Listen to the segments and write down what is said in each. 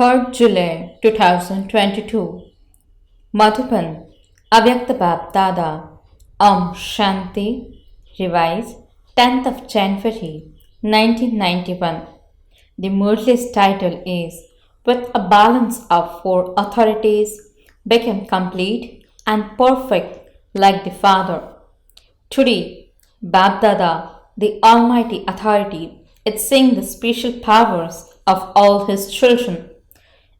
3rd July 2022 Madhuban Avyakt BapDada Shanti Revised 10th of January 1991. The Murli's title is With a balance of four authorities became complete and perfect like the Father. Today, BapDada, the Almighty Authority, is seeing the special powers of all His children.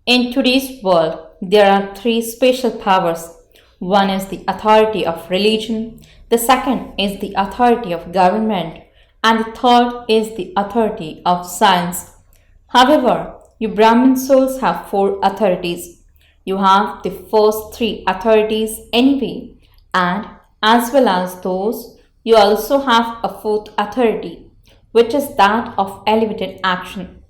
In today's world, there are three special powers. One is the authority of religion, the second is the authority of government, and the third is the authority of science. However, you Brahmin souls have four authorities. You have the first three authorities anyway, and as well as those, you also have a fourth authority, which is that of elevated action.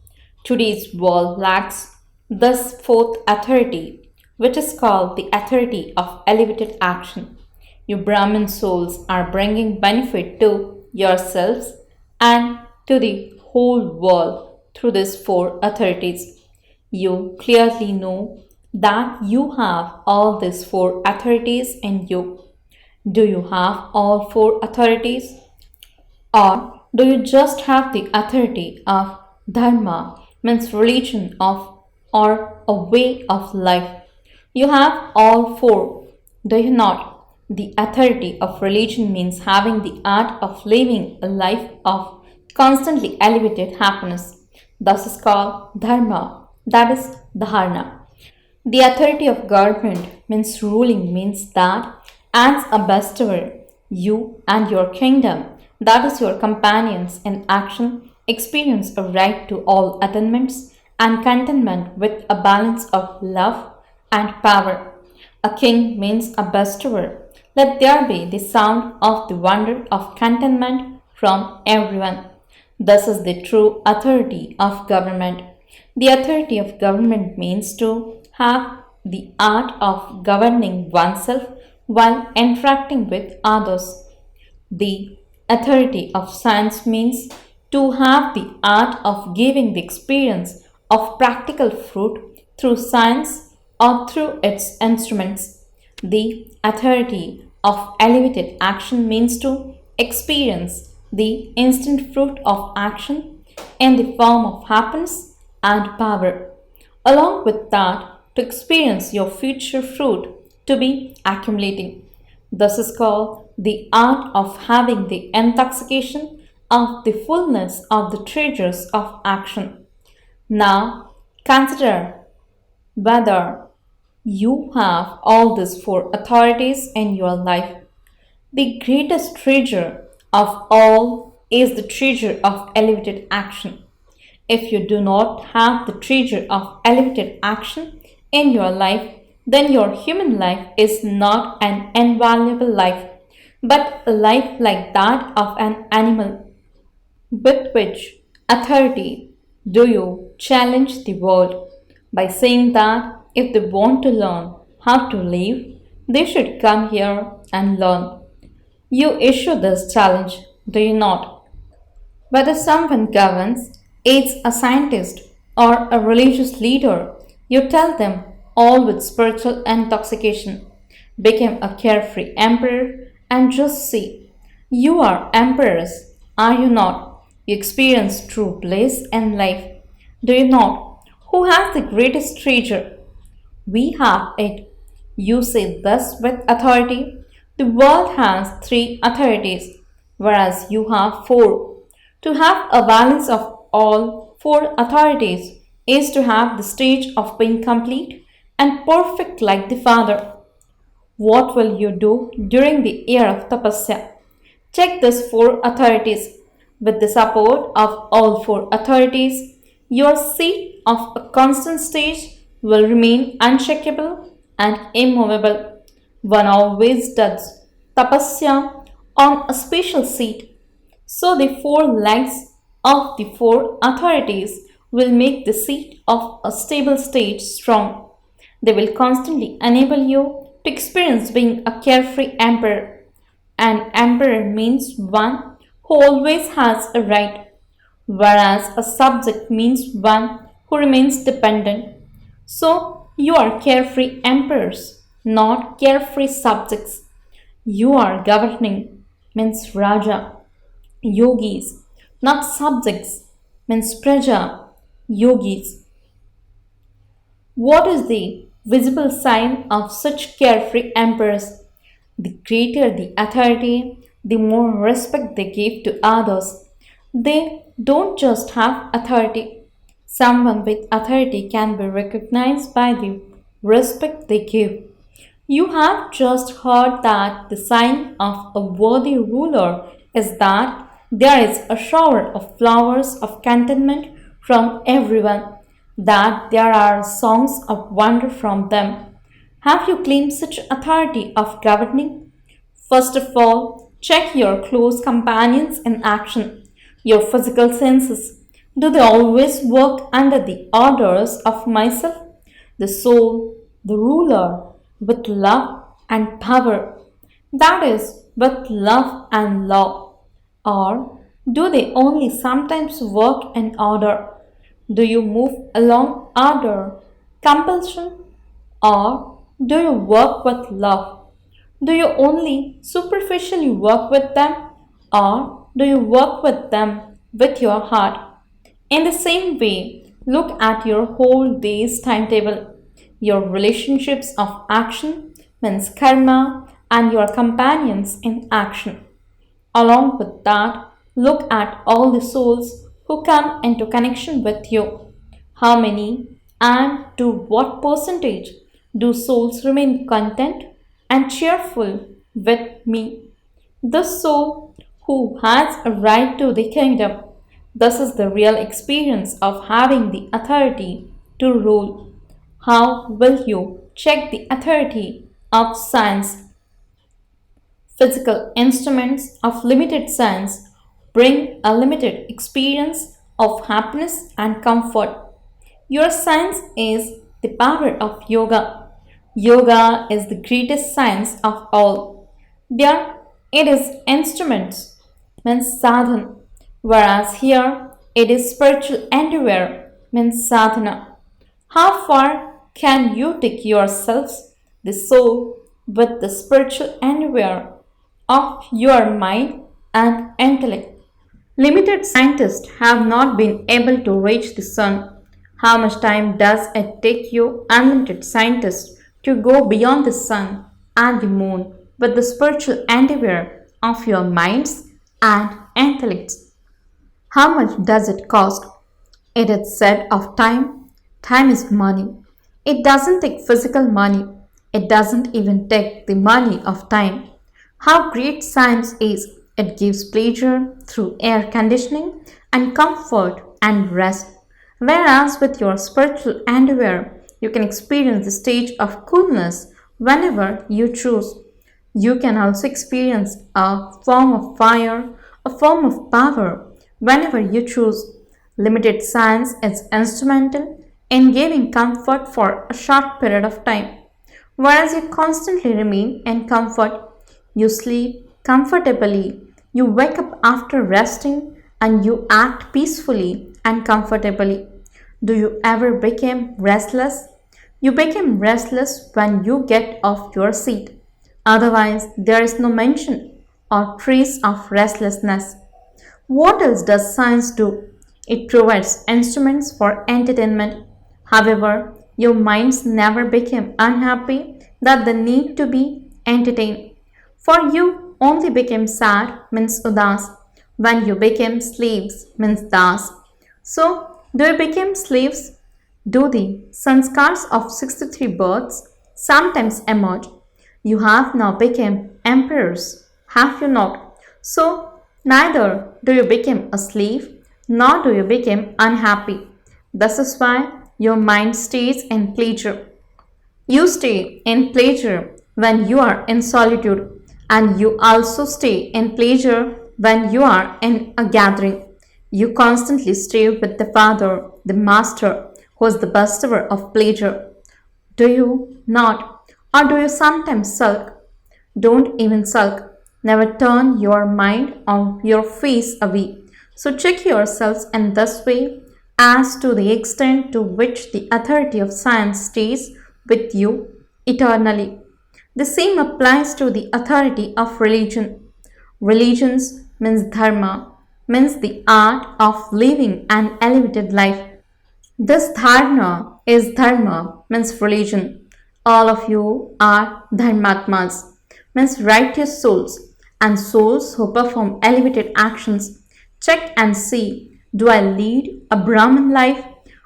Today's world lacks this fourth authority, which is called the authority of elevated action. You Brahmin souls are bringing benefit to yourselves and to the whole world through these four authorities. You clearly know that you have all these four authorities in you. Do you have all four authorities? Or do you just have the authority of dharma, means religion of or a way of life? You have all four, do you not? The authority of religion means having the art of living a life of constantly elevated happiness. Thus is called dharma, that is dharana. The authority of government means ruling, means that as a bestower, you and your kingdom, that is your companions in action, experience a right to all attainments and contentment with a balance of love and power. A king means a bestower. Let there be the sound of the wonder of contentment from everyone. This is the true authority of government. The authority of government means to have the art of governing oneself while interacting with others. The authority of science means to have the art of giving the experience of practical fruit through science or through its instruments. The authority of elevated action means to experience the instant fruit of action in the form of happiness and power. Along with that, to experience your future fruit to be accumulating. This is called the art of having the intoxication of the fullness of the treasures of action. Now, consider whether you have all these four authorities in your life. The greatest treasure of all is the treasure of elevated action. If you do not have the treasure of elevated action in your life, then your human life is not an invaluable life, but a life like that of an animal. With which authority do you challenge the world? By saying that if they want to learn how to live, they should come here and learn. You issue this challenge, do you not? Whether someone governs, aids a scientist, or a religious leader, you tell them, all with spiritual intoxication, become a carefree emperor, and just see. You are emperors, are you not? You experience true bliss in life, do you not? Who has the greatest treasure? We have it. You say this with authority. The world has three authorities, whereas you have four. To have a balance of all four authorities is to have the stage of being complete and perfect like the Father. What will you do during the year of tapasya? Check these four authorities. With the support of all four authorities, your seat of a constant stage will remain unshakable and immovable. One always does tapasya on a special seat. So the four legs of the four authorities will make the seat of a stable stage strong. They will constantly enable you to experience being a carefree emperor. An emperor means one who always has a right, whereas a subject means one who remains dependent. So you are carefree emperors, not carefree subjects. You are governing, means Raja, yogis, not subjects, means Praja, yogis. What is the visible sign of such carefree emperors? The greater the authority, the more respect they give to others. They don't just have authority. Someone with authority can be recognized by the respect they give. You have just heard that the sign of a worthy ruler is that there is a shower of flowers of contentment from everyone, that there are songs of wonder from them. Have you claimed such authority of governing? First of all, check your close companions in action, your physical senses. Do they always work under the orders of myself, the soul, the ruler, with love and power? That is, with love and law. Or do they only sometimes work in order? Do you move along order, compulsion, or do you work with love? Do you only superficially work with them, or do you work with them with your heart? In the same way, look at your whole day's timetable, your relationships of action, means karma, and your companions in action. Along with that, look at all the souls who come into connection with you. How many and to what percentage do souls remain content and cheerful with me? The soul who has a right to the kingdom. This is the real experience of having the authority to rule. How will you check the authority of science? Physical instruments of limited sense bring a limited experience of happiness and comfort. Your science is the power of yoga. Yoga is the greatest science of all. There it is instruments, means sadhan, whereas here it is spiritual endeavor, means sadhana. How far can you take yourselves, the soul, with the spiritual endeavor of your mind and intellect? Limited scientists have not been able to reach the sun. How much time does it take you, unlimited scientists, to go beyond the sun and the moon with the spiritual endeavor of your minds and intellects? How much does it cost? It is said of time, time is money. It doesn't take physical money. It doesn't even take the money of time. How great science is! It gives pleasure through air conditioning and comfort and rest. Whereas with your spiritual endeavor, you can experience the stage of coolness whenever you choose. You can also experience a form of fire, a form of power, whenever you choose. Limited science is instrumental in giving comfort for a short period of time, whereas you constantly remain in comfort. You sleep comfortably, you wake up after resting, and you act peacefully and comfortably. Do you ever become restless? You become restless when you get off your seat. Otherwise, there is no mention or trace of restlessness. What else does science do? It provides instruments for entertainment. However, your minds never became unhappy that they need to be entertained. For you only became sad, means udas. When you became slaves, means das. So, do you become slaves? Do the sanskars of 63 births sometimes emerge? You have now become emperors, have you not? So, neither do you become a slave, nor do you become unhappy. This is why your mind stays in pleasure. You stay in pleasure when you are in solitude, and you also stay in pleasure when you are in a gathering. You constantly stay with the Father, the Master, who is the bestower of pleasure. Do you not? Or do you sometimes sulk? Don't even sulk. Never turn your mind or your face away. So check yourselves in this way as to the extent to which the authority of science stays with you eternally. The same applies to the authority of religion. Religions means dharma, means the art of living an elevated life. This dharma is dharma, means religion. All of you are dharmatmas, means righteous souls, and souls who perform elevated actions. Check and see, do I lead a Brahman life?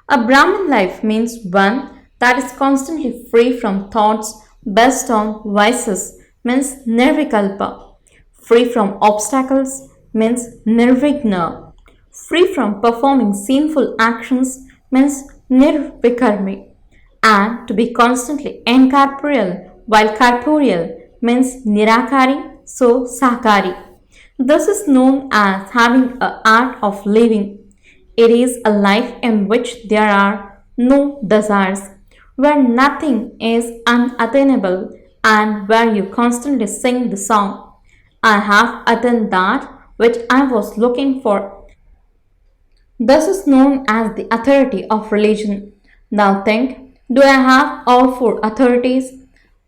A Brahman life means one that is constantly free from thoughts based on vices, means nirvikalpa. Free from obstacles means nirvigna. Free from performing sinful actions means nirvikarmi. And to be constantly incorporeal while corporeal means nirakari, so sakari. This is known as having an art of living. It is a life in which there are no desires, where nothing is unattainable, and where you constantly sing the song, I have attained that which I was looking for. This is known as the authority of religion. Now think, do I have all four authorities?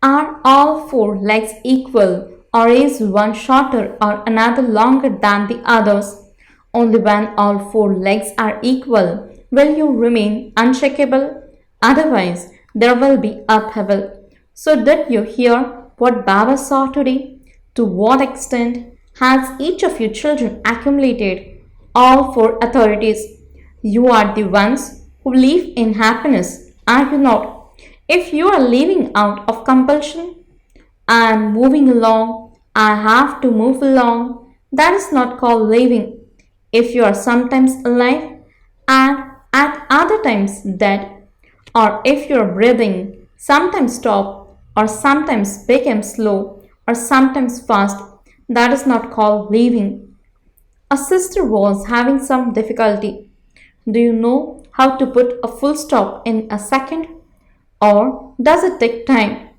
Are all four legs equal, or is one shorter or another longer than the others? Only when all four legs are equal will you remain unshakable. Otherwise, there will be upheaval. So, did you hear what Baba saw today? To what extent has each of you children accumulated all four authorities? You are the ones who live in happiness, are you not? If you are living out of compulsion, I am moving along, I have to move along, that is not called living. If you are sometimes alive and at other times dead, or if you are breathing, sometimes stop, or sometimes become slow, or sometimes fast, that is not called living. A sister was having some difficulty. Do you know how to put a full stop in a second? Or does it take time?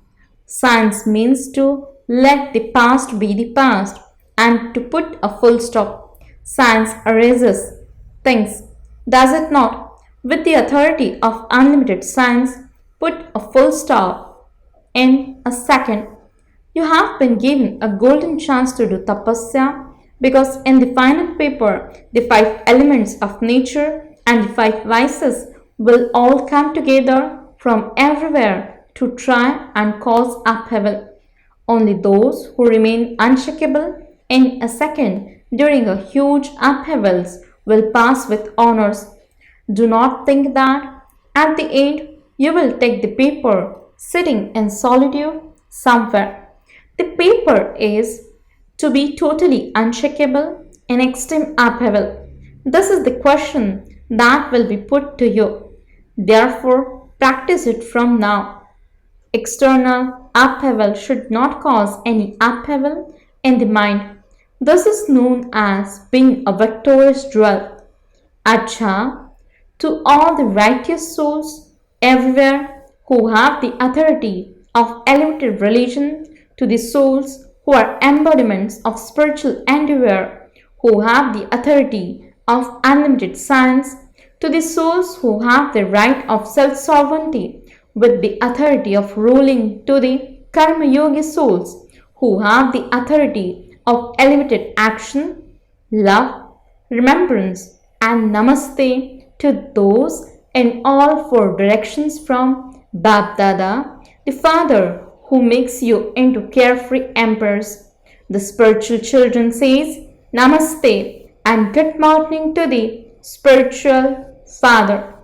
Science means to let the past be the past and to put a full stop. Science erases things, does it not? With the authority of unlimited science, put a full stop in a second. You have been given a golden chance to do tapasya, because in the final paper, the 5 elements of nature and the 5 vices will all come together from everywhere to try and cause upheaval. Only those who remain unshakable in a second during a huge upheavals will pass with honors. Do not think that at the end you will take the paper sitting in solitude somewhere. The paper is to be totally unshakable in extreme upheaval. This is the question that will be put to you. Therefore, practice it from now. External upheaval should not cause any upheaval in the mind. This is known as being a victorious jewel. Acha, to all the righteous souls everywhere who have the authority of elevated religion, to the souls who are embodiments of spiritual endeavor, who have the authority of unlimited science, to the souls who have the right of self-sovereignty with the authority of ruling, to the karma yogi souls who have the authority of elevated action, love, remembrance, and namaste to those in all 4 directions from BapDada, the Father who makes you into carefree emperors. The spiritual children says namaste and good morning to the spiritual Father.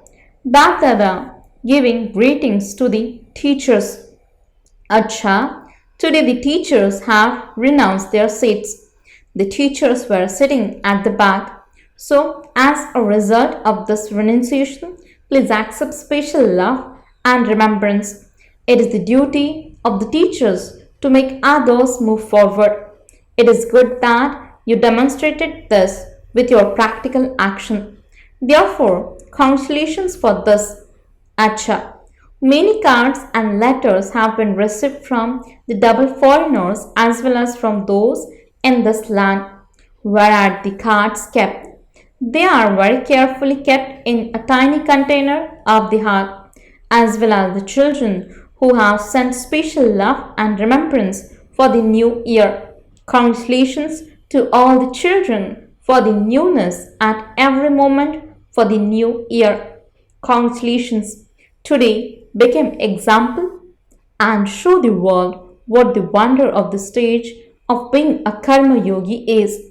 BapDada giving greetings to the teachers. Acha, today the teachers have renounced their seats. The teachers were sitting at the back. So, as a result of this renunciation, please accept special love and remembrance. It is the duty of the teachers to make others move forward. It is good that you demonstrated this with your practical action. Therefore, congratulations for this. Acha. Many cards and letters have been received from the double foreigners as well as from those in this land. Where are the cards kept? They are very carefully kept in a tiny container of the heart, as well as the children who have sent special love and remembrance for the new year. Congratulations to all the children for the newness at every moment for the new year. Congratulations. Today became example and show the world what the wonder of the stage of being a karma yogi is.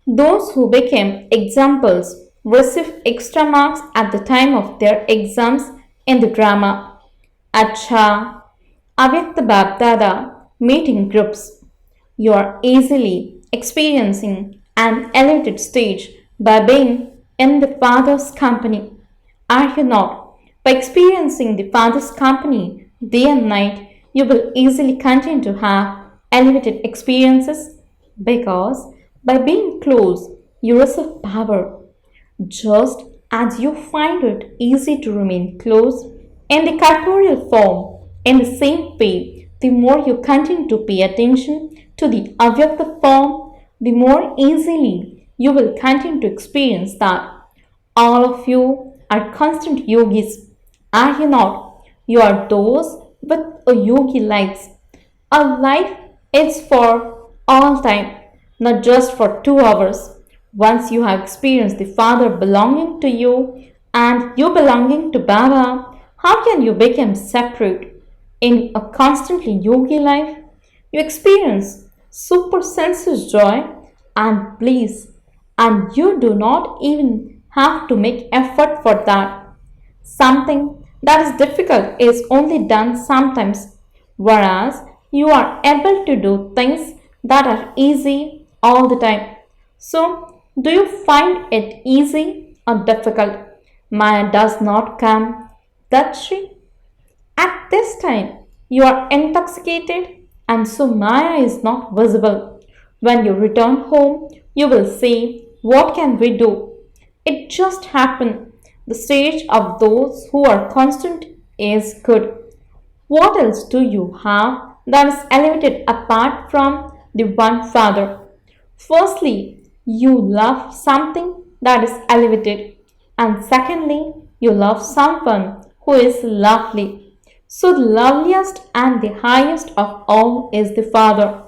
Those who became examples receive extra marks at the time of their exams in the drama. Acha, Avyakt BapDada meeting groups. You are easily experiencing an elevated stage by being in the Father's company. Are you not? By experiencing the Father's company day and night, you will easily continue to have elevated experiences because by being close, you receive power. Just as you find it easy to remain close in the corporeal form, in the same way, the more you continue to pay attention to the Avyakta form, the more easily you will continue to experience that. All of you are constant yogis, are you not? You are those with a yogi life. A life is for all time, not just for 2 hours. Once you have experienced the Father belonging to you and you belonging to Baba, how can you become separate? In a constantly yogi life, you experience super senses joy and bliss, and you do not even have to make effort for that. Something that is difficult is only done sometimes, whereas you are able to do things that are easy all the time. So, do you find it easy or difficult? Maya does not come. That's she. At this time, you are intoxicated and so Maya is not visible. When you return home, you will say, what can we do? It just happened. The stage of those who are constant is good. What else do you have that is elevated apart from the one Father? Firstly, you love something that is elevated, and secondly, you love someone who is lovely. So, the loveliest and the highest of all is the Father.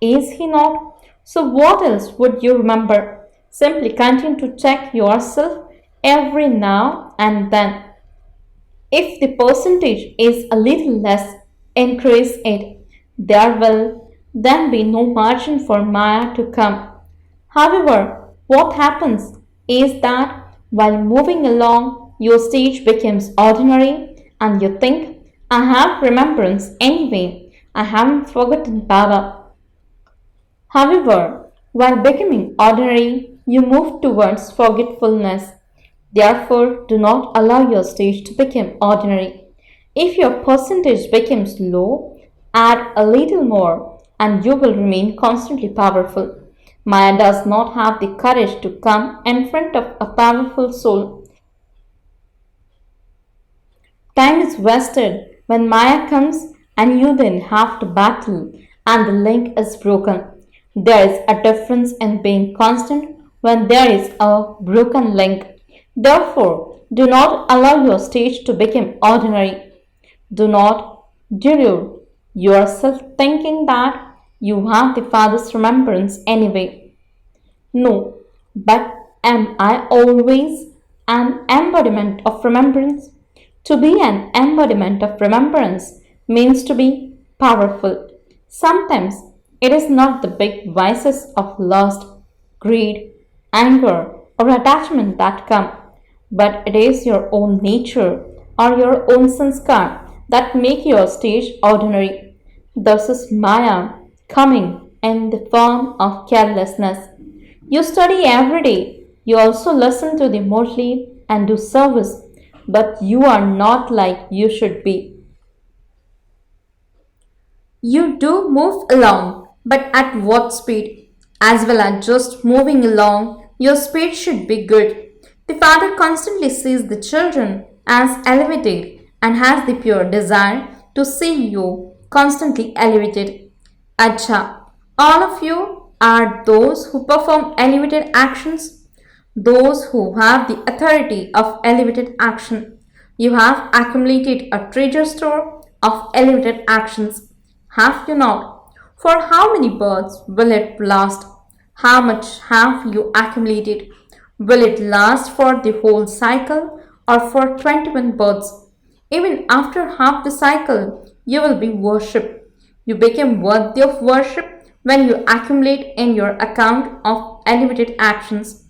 Is he not? So, what else would you remember? Simply continue to check yourself every now and then. If the percentage is a little less, increase it. There will then be no margin for Maya to come. However, what happens is that while moving along, your stage becomes ordinary and you think, I have remembrance anyway, I haven't forgotten Baba. However, while becoming ordinary, you move towards forgetfulness. Therefore, do not allow your stage to become ordinary. If your percentage becomes low, add a little more and you will remain constantly powerful. Maya does not have the courage to come in front of a powerful soul. Time is wasted when Maya comes and you then have to battle and the link is broken. There is a difference in being constant when there is a broken link. Therefore, do not allow your stage to become ordinary. Do not delude yourself thinking that you have the Father's remembrance anyway. No, but am I always an embodiment of remembrance? To be an embodiment of remembrance means to be powerful. Sometimes it is not the big vices of lust, greed, anger, or attachment that come, but it is your own nature or your own sanskar that make your stage ordinary. This is Maya coming in the form of carelessness. You study every day, you also listen to the Murli and do service, but you are not like you should be. You do move along, but at what speed? As well as just moving along, your speed should be good. The Father constantly sees the children as elevated and has the pure desire to see you constantly elevated. Acha, all of you are those who perform elevated actions, those who have the authority of elevated action. You have accumulated a treasure store of elevated actions, have you not? For how many births will it last? How much have you accumulated? Will it last for the whole cycle or for 21 births? Even after half the cycle, you will be worshipped. You become worthy of worship when you accumulate in your account of elevated actions.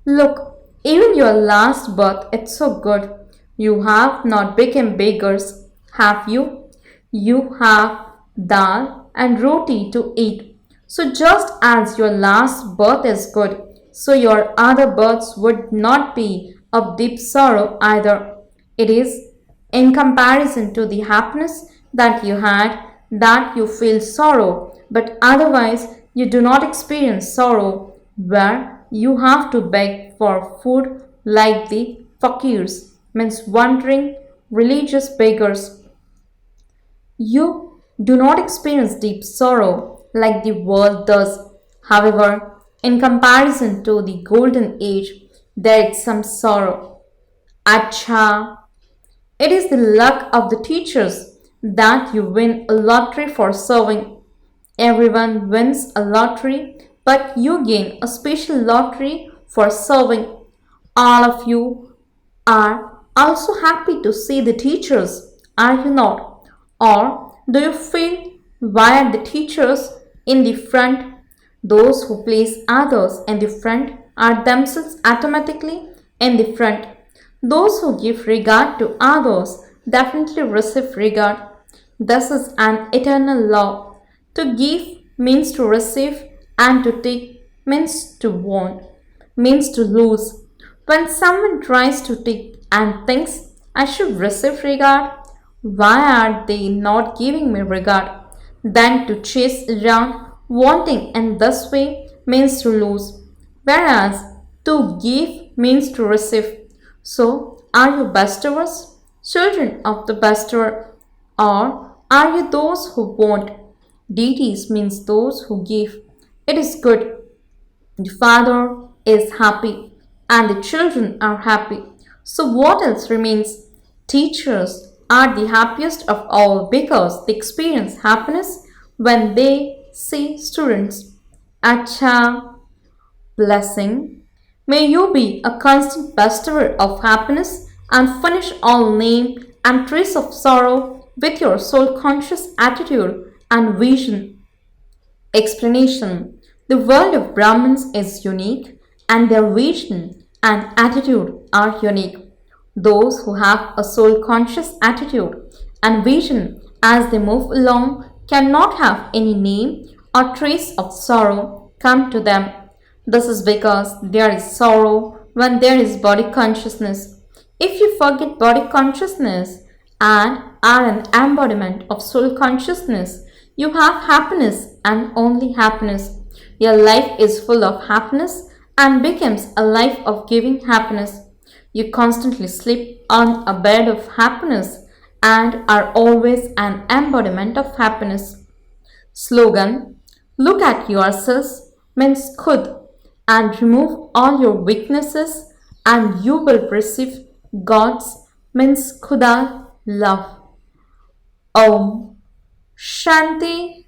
Look, even your last birth is so good. You have not become beggars, have you? You have dal and roti to eat. So just as your last birth is good, so your other births would not be of deep sorrow either. It is in comparison to the happiness that you had that you feel sorrow, but otherwise you do not experience sorrow, where you have to beg for food like the fakirs, means wandering religious beggars. You do not experience deep sorrow like the world does. However, in comparison to the golden age, there is some sorrow. Acha, it is the luck of the teachers that you win a lottery for serving. Everyone wins a lottery, but you gain a special lottery for serving. All of you are also happy to see the teachers, are you not? Or do you feel why are the teachers in the front? Those who place others in the front are themselves automatically in the front. Those who give regard to others definitely receive regard. This is an eternal law. To give means to receive, and to take means to want, means to lose. When someone tries to take and thinks, I should receive regard, why are they not giving me regard? Then to chase around, wanting in this way means to lose, whereas to give means to receive. So, are you bestowers, children of the bestower, or are you those who want? Deities means those who give. It is good. The father is happy and the children are happy. So, what else remains? Teachers are the happiest of all because they experience happiness when they see students. Acha, blessing. May you be a constant bestower of happiness and furnish all name and trace of sorrow with your soul conscious attitude and vision. Explanation. The world of Brahmins is unique and their vision and attitude are unique. Those who have a soul conscious attitude and vision as they move along cannot have any name or trace of sorrow come to them. This is because there is sorrow when there is body consciousness. If you forget body consciousness and are an embodiment of soul consciousness, you have happiness and only happiness. Your life is full of happiness and becomes a life of giving happiness. You constantly sleep on a bed of happiness and are always an embodiment of happiness. Slogan. Look at yourselves means khud and remove all your weaknesses and you will receive God's means khuda love. Om Shanti